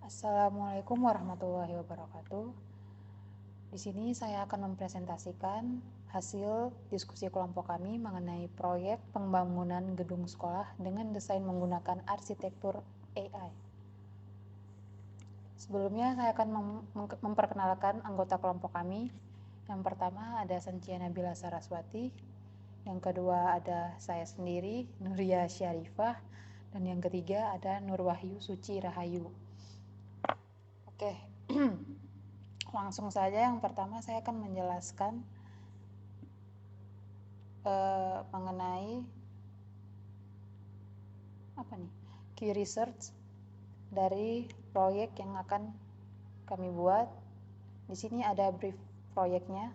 Assalamualaikum warahmatullahi wabarakatuh. Di sini saya akan mempresentasikan hasil diskusi kelompok kami mengenai proyek pembangunan gedung sekolah dengan desain menggunakan arsitektur AI. Sebelumnya saya akan memperkenalkan anggota kelompok kami. Yang pertama ada Sanchia Nabila Saraswati, yang kedua ada saya sendiri, Nuria Syarifah, dan yang ketiga ada Nurwahyu Suci Rahayu. Oke, langsung saja. Yang pertama saya akan menjelaskan mengenai key research dari proyek yang akan kami buat. Di sini ada brief proyeknya.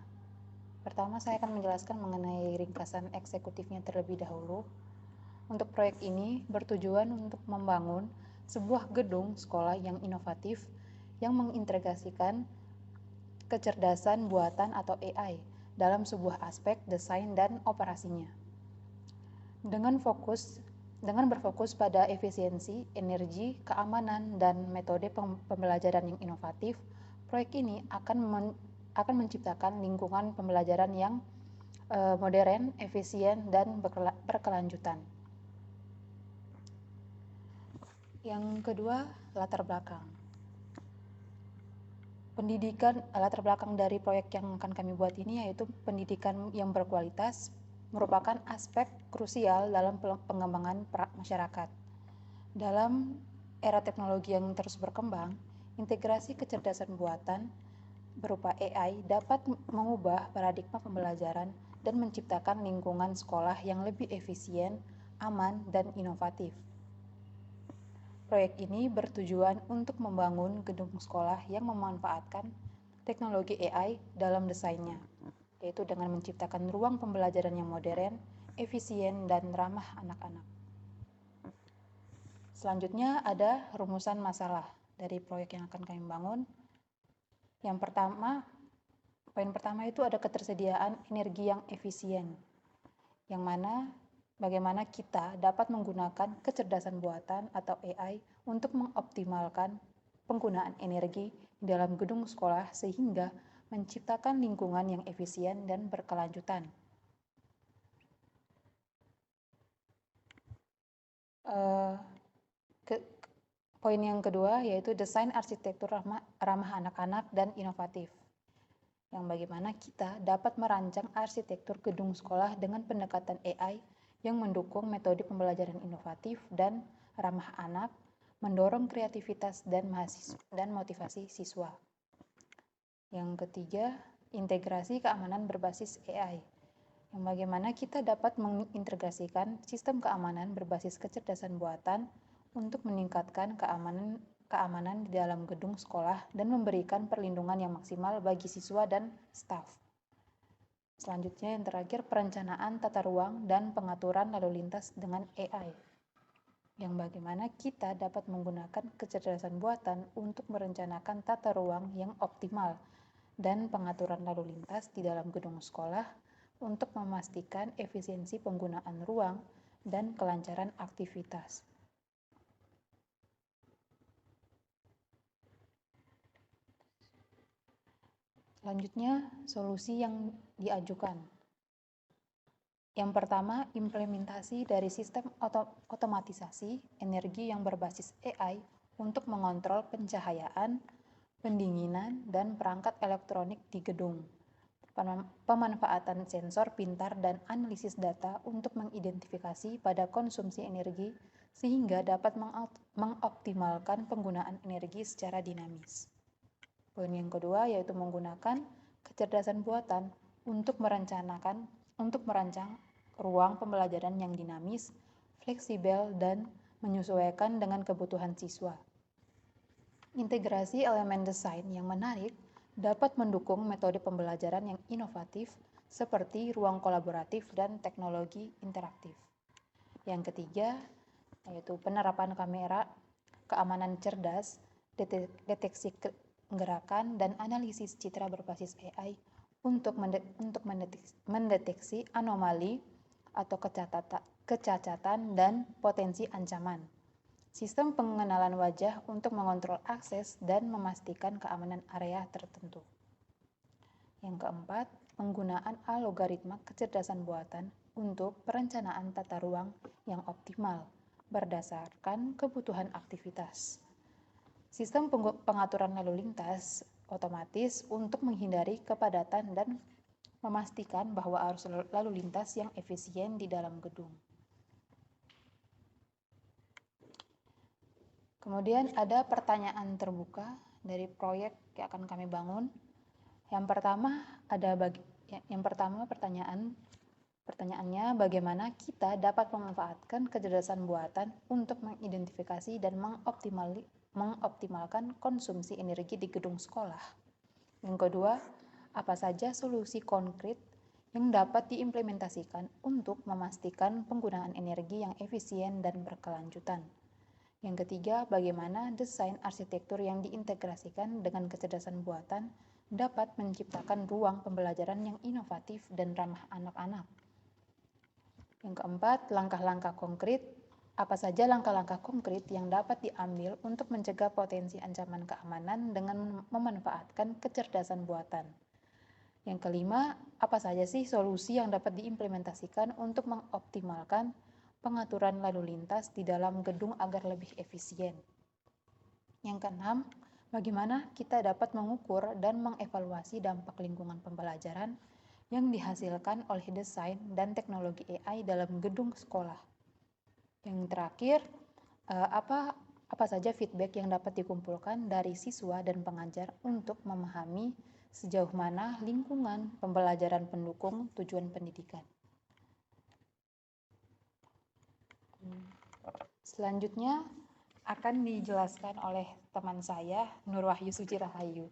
Pertama saya akan menjelaskan mengenai ringkasan eksekutifnya terlebih dahulu. Untuk proyek ini bertujuan untuk membangun sebuah gedung sekolah yang inovatif yang mengintegrasikan kecerdasan buatan atau AI dalam sebuah aspek desain dan operasinya. Dengan berfokus pada efisiensi, energi, keamanan, dan metode pembelajaran yang inovatif, proyek ini akan menciptakan lingkungan pembelajaran yang modern, efisien, dan berkelanjutan. Yang kedua, latar belakang. Latar belakang dari proyek yang akan kami buat ini yaitu pendidikan yang berkualitas merupakan aspek krusial dalam pengembangan masyarakat. Dalam era teknologi yang terus berkembang, integrasi kecerdasan buatan berupa AI dapat mengubah paradigma pembelajaran dan menciptakan lingkungan sekolah yang lebih efisien, aman, dan inovatif. Proyek ini bertujuan untuk membangun gedung sekolah yang memanfaatkan teknologi AI dalam desainnya, yaitu dengan menciptakan ruang pembelajaran yang modern, efisien, dan ramah anak-anak. Selanjutnya ada rumusan masalah dari proyek yang akan kami bangun. Yang pertama, poin pertama itu ada ketersediaan energi yang efisien, yang mana bagaimana kita dapat menggunakan kecerdasan buatan atau AI untuk mengoptimalkan penggunaan energi di dalam gedung sekolah sehingga menciptakan lingkungan yang efisien dan berkelanjutan. Poin yang kedua yaitu desain arsitektur ramah anak-anak dan inovatif, yang bagaimana kita dapat merancang arsitektur gedung sekolah dengan pendekatan AI yang mendukung metode pembelajaran inovatif dan ramah anak, mendorong kreativitas dan motivasi siswa. Yang ketiga, integrasi keamanan berbasis AI, yang bagaimana kita dapat mengintegrasikan sistem keamanan berbasis kecerdasan buatan untuk meningkatkan keamanan di dalam gedung sekolah dan memberikan perlindungan yang maksimal bagi siswa dan staf. Selanjutnya yang terakhir, perencanaan tata ruang dan pengaturan lalu lintas dengan AI, yang bagaimana kita dapat menggunakan kecerdasan buatan untuk merencanakan tata ruang yang optimal dan pengaturan lalu lintas di dalam gedung sekolah untuk memastikan efisiensi penggunaan ruang dan kelancaran aktivitas. Selanjutnya, solusi yang diajukan. Yang pertama, implementasi dari sistem otomatisasi energi yang berbasis AI untuk mengontrol pencahayaan, pendinginan, dan perangkat elektronik di gedung. Pemanfaatan sensor pintar dan analisis data untuk mengidentifikasi pada konsumsi energi sehingga dapat mengoptimalkan penggunaan energi secara dinamis. Poin yang kedua yaitu menggunakan kecerdasan buatan untuk merancang ruang pembelajaran yang dinamis, fleksibel, dan menyesuaikan dengan kebutuhan siswa. Integrasi elemen desain yang menarik dapat mendukung metode pembelajaran yang inovatif seperti ruang kolaboratif dan teknologi interaktif. Yang ketiga yaitu penerapan kamera, keamanan cerdas, deteksi gerakan, dan analisis citra berbasis AI untuk mendeteksi anomali atau kecacatan dan potensi ancaman. Sistem pengenalan wajah untuk mengontrol akses dan memastikan keamanan area tertentu. Yang keempat, penggunaan algoritma kecerdasan buatan untuk perencanaan tata ruang yang optimal berdasarkan kebutuhan aktivitas. Sistem pengaturan lalu lintas otomatis untuk menghindari kepadatan dan memastikan bahwa arus lalu lintas yang efisien di dalam gedung. Kemudian ada pertanyaan terbuka dari proyek yang akan kami bangun. Yang pertama pertanyaannya bagaimana kita dapat memanfaatkan kecerdasan buatan untuk mengidentifikasi dan mengoptimalkan konsumsi energi di gedung sekolah. Yang kedua, apa saja solusi konkret yang dapat diimplementasikan untuk memastikan penggunaan energi yang efisien dan berkelanjutan. Yang ketiga, bagaimana desain arsitektur yang diintegrasikan dengan kecerdasan buatan dapat menciptakan ruang pembelajaran yang inovatif dan ramah anak-anak. Yang keempat, langkah-langkah konkret. Apa saja langkah-langkah konkret yang dapat diambil untuk mencegah potensi ancaman keamanan dengan memanfaatkan kecerdasan buatan. Yang kelima, apa saja sih solusi yang dapat diimplementasikan untuk mengoptimalkan pengaturan lalu lintas di dalam gedung agar lebih efisien. Yang keenam, bagaimana kita dapat mengukur dan mengevaluasi dampak lingkungan pembelajaran yang dihasilkan oleh desain dan teknologi AI dalam gedung sekolah. Yang terakhir, apa saja feedback yang dapat dikumpulkan dari siswa dan pengajar untuk memahami sejauh mana lingkungan pembelajaran pendukung tujuan pendidikan. Selanjutnya akan dijelaskan oleh teman saya, Nur Wahyu Suci Rahayu.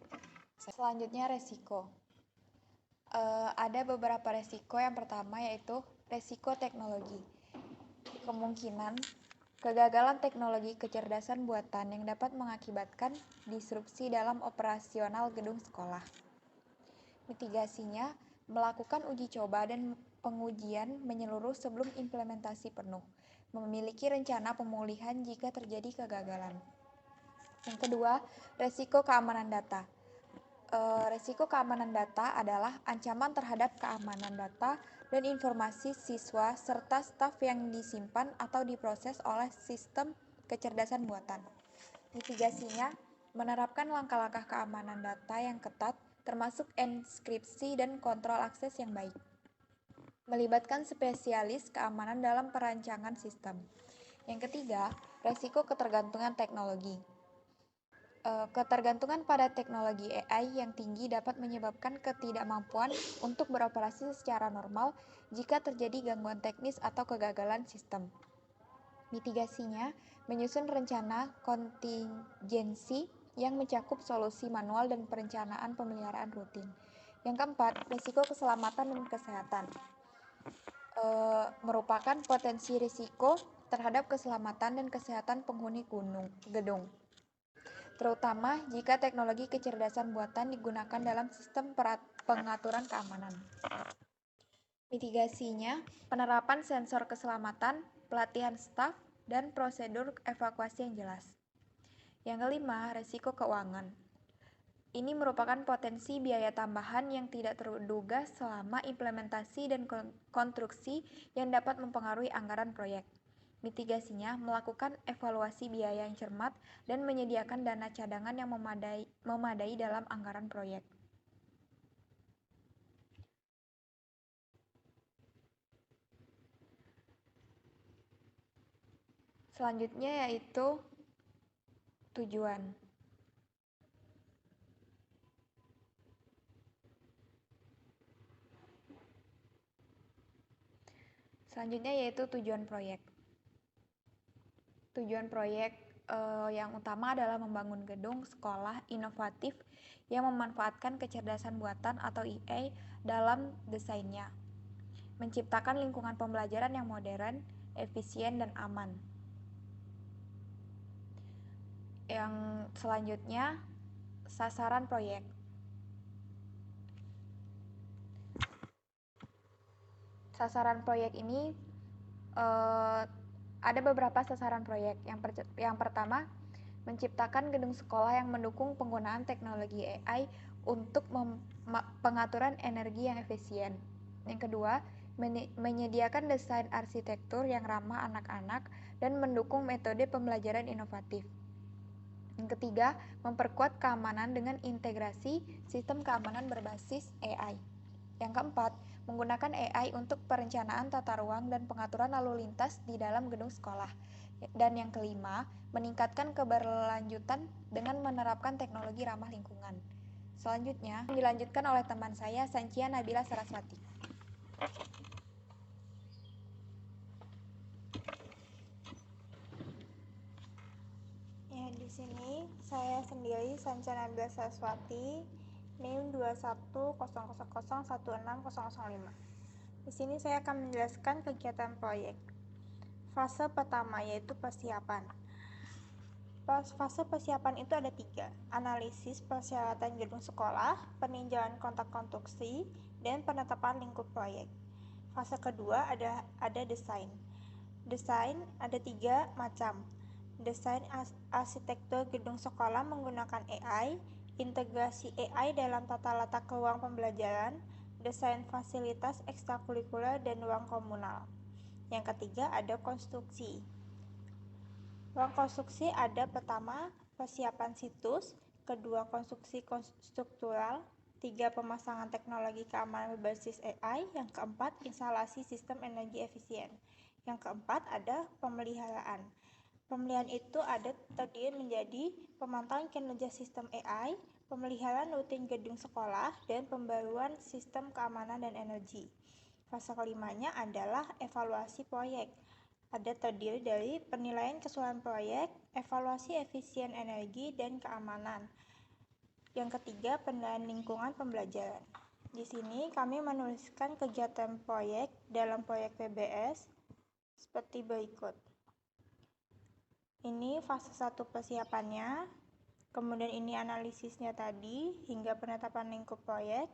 Selanjutnya resiko. Ada beberapa resiko. Yang pertama yaitu resiko teknologi. Kemungkinan kegagalan teknologi kecerdasan buatan yang dapat mengakibatkan disrupsi dalam operasional gedung sekolah. Mitigasinya, melakukan uji coba dan pengujian menyeluruh sebelum implementasi penuh. Memiliki rencana pemulihan jika terjadi kegagalan. Yang kedua, resiko keamanan data. Resiko keamanan data adalah ancaman terhadap keamanan data dan informasi siswa serta staf yang disimpan atau diproses oleh sistem kecerdasan buatan. Mitigasinya, menerapkan langkah-langkah keamanan data yang ketat, termasuk enkripsi dan kontrol akses yang baik. Melibatkan spesialis keamanan dalam perancangan sistem. Yang ketiga, resiko ketergantungan teknologi. Ketergantungan pada teknologi AI yang tinggi dapat menyebabkan ketidakmampuan untuk beroperasi secara normal jika terjadi gangguan teknis atau kegagalan sistem. Mitigasinya, menyusun rencana kontingensi yang mencakup solusi manual dan perencanaan pemeliharaan rutin. Yang keempat, risiko keselamatan dan kesehatan. Merupakan potensi risiko terhadap keselamatan dan kesehatan penghuni gedung, terutama jika teknologi kecerdasan buatan digunakan dalam sistem pengaturan keamanan. Mitigasinya, penerapan sensor keselamatan, pelatihan staf, dan prosedur evakuasi yang jelas. Yang kelima, resiko keuangan. Ini merupakan potensi biaya tambahan yang tidak terduga selama implementasi dan konstruksi yang dapat mempengaruhi anggaran proyek. Mitigasinya, melakukan evaluasi biaya yang cermat dan menyediakan dana cadangan yang memadai dalam anggaran proyek. Selanjutnya yaitu tujuan. Selanjutnya yaitu tujuan proyek. Tujuan proyek yang utama adalah membangun gedung sekolah inovatif yang memanfaatkan kecerdasan buatan atau AI dalam desainnya, menciptakan lingkungan pembelajaran yang modern, efisien, dan aman. Yang selanjutnya, sasaran proyek. Sasaran proyek ini Ada beberapa sasaran proyek. Yang pertama, menciptakan gedung sekolah yang mendukung penggunaan teknologi AI untuk pengaturan energi yang efisien. Yang kedua, menyediakan desain arsitektur yang ramah anak-anak dan mendukung metode pembelajaran inovatif. Yang ketiga, memperkuat keamanan dengan integrasi sistem keamanan berbasis AI. Yang keempat, menggunakan AI untuk perencanaan tata ruang dan pengaturan lalu lintas di dalam gedung sekolah. Dan yang kelima, meningkatkan keberlanjutan dengan menerapkan teknologi ramah lingkungan. Selanjutnya, dilanjutkan oleh teman saya, Sancia Nabila Saraswati. Ya, di sini saya sendiri, Sancia Nabila Saraswati, NIM 2100016005. Di sini saya akan menjelaskan kegiatan proyek. Fase pertama yaitu persiapan. Fase persiapan itu ada 3, analisis persyaratan gedung sekolah, peninjauan kontrak konstruksi, dan penetapan lingkup proyek. Fase kedua ada desain. Desain ada 3 macam. Desain arsitektur gedung sekolah menggunakan AI, integrasi AI dalam tata letak ruang pembelajaran, desain fasilitas ekstrakurikuler dan ruang komunal. Yang ketiga ada konstruksi. Ruang konstruksi ada pertama persiapan situs, kedua konstruksi struktural, 3 pemasangan teknologi keamanan berbasis AI, yang keempat instalasi sistem energi efisien. Yang keempat ada pemeliharaan. Pemeliharaan itu terdiri menjadi pemantauan kinerja sistem AI, pemeliharaan rutin gedung sekolah, dan pembaruan sistem keamanan dan energi. Fase kelimanya adalah evaluasi proyek. Ada terdiri dari penilaian keseluruhan proyek, evaluasi efisien energi, dan keamanan. Yang ketiga, penilaian lingkungan pembelajaran. Di sini kami menuliskan kegiatan proyek dalam proyek PBS seperti berikut. Ini fase 1 persiapannya, kemudian ini analisisnya tadi hingga penetapan lingkup proyek,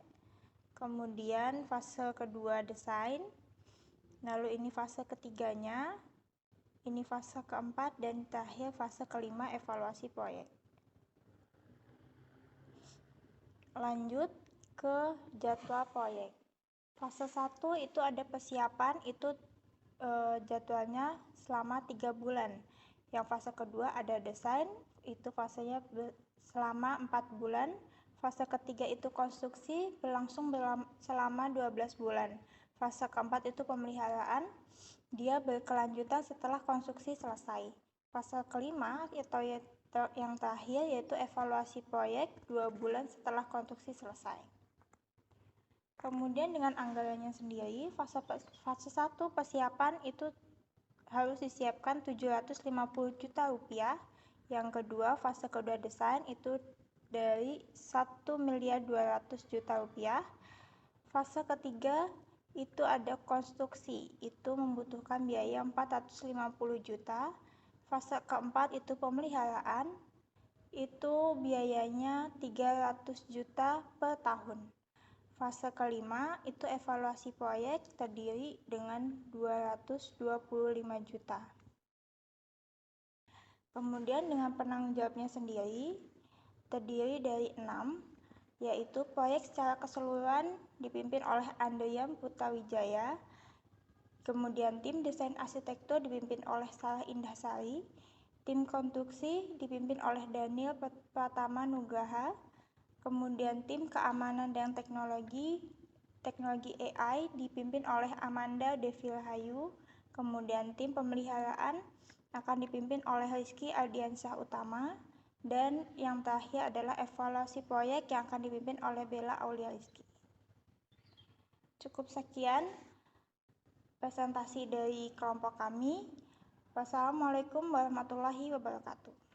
kemudian fase kedua desain, lalu ini fase ketiganya, ini fase keempat, dan terakhir fase kelima evaluasi proyek. Lanjut ke jadwal proyek. Fase 1 itu ada persiapan, itu jadwalnya selama 3 bulan. Yang fase kedua ada desain, itu fasenya selama 4 bulan. Fase ketiga itu konstruksi, berlangsung selama 12 bulan. Fase keempat itu pemeliharaan, dia berkelanjutan setelah konstruksi selesai. Fase kelima atau yang terakhir yaitu evaluasi proyek 2 bulan setelah konstruksi selesai. Kemudian dengan anggarannya sendiri, fase 1 persiapan itu harus disiapkan 750 juta rupiah. Yang kedua, fase kedua desain itu dari 1.200.000.000 rupiah. Fase ketiga itu ada konstruksi, itu membutuhkan biaya 450 juta. Fase keempat itu pemeliharaan, itu biayanya 300 juta per tahun. Fase kelima itu evaluasi proyek terdiri dengan 225 juta. Kemudian dengan penanggung jawabnya sendiri terdiri dari 6, yaitu proyek secara keseluruhan dipimpin oleh Andriam Putawijaya. Kemudian tim desain arsitektur dipimpin oleh Sarah Indahsari. Tim konstruksi dipimpin oleh Daniel Pratama Nugraha. Kemudian tim keamanan dan teknologi AI dipimpin oleh Amanda Devilhayu. Kemudian tim pemeliharaan akan dipimpin oleh Rizky Ardiansyah Utama. Dan yang terakhir adalah evaluasi proyek yang akan dipimpin oleh Bella Aulia Rizky. Cukup sekian presentasi dari kelompok kami. Wassalamualaikum warahmatullahi wabarakatuh.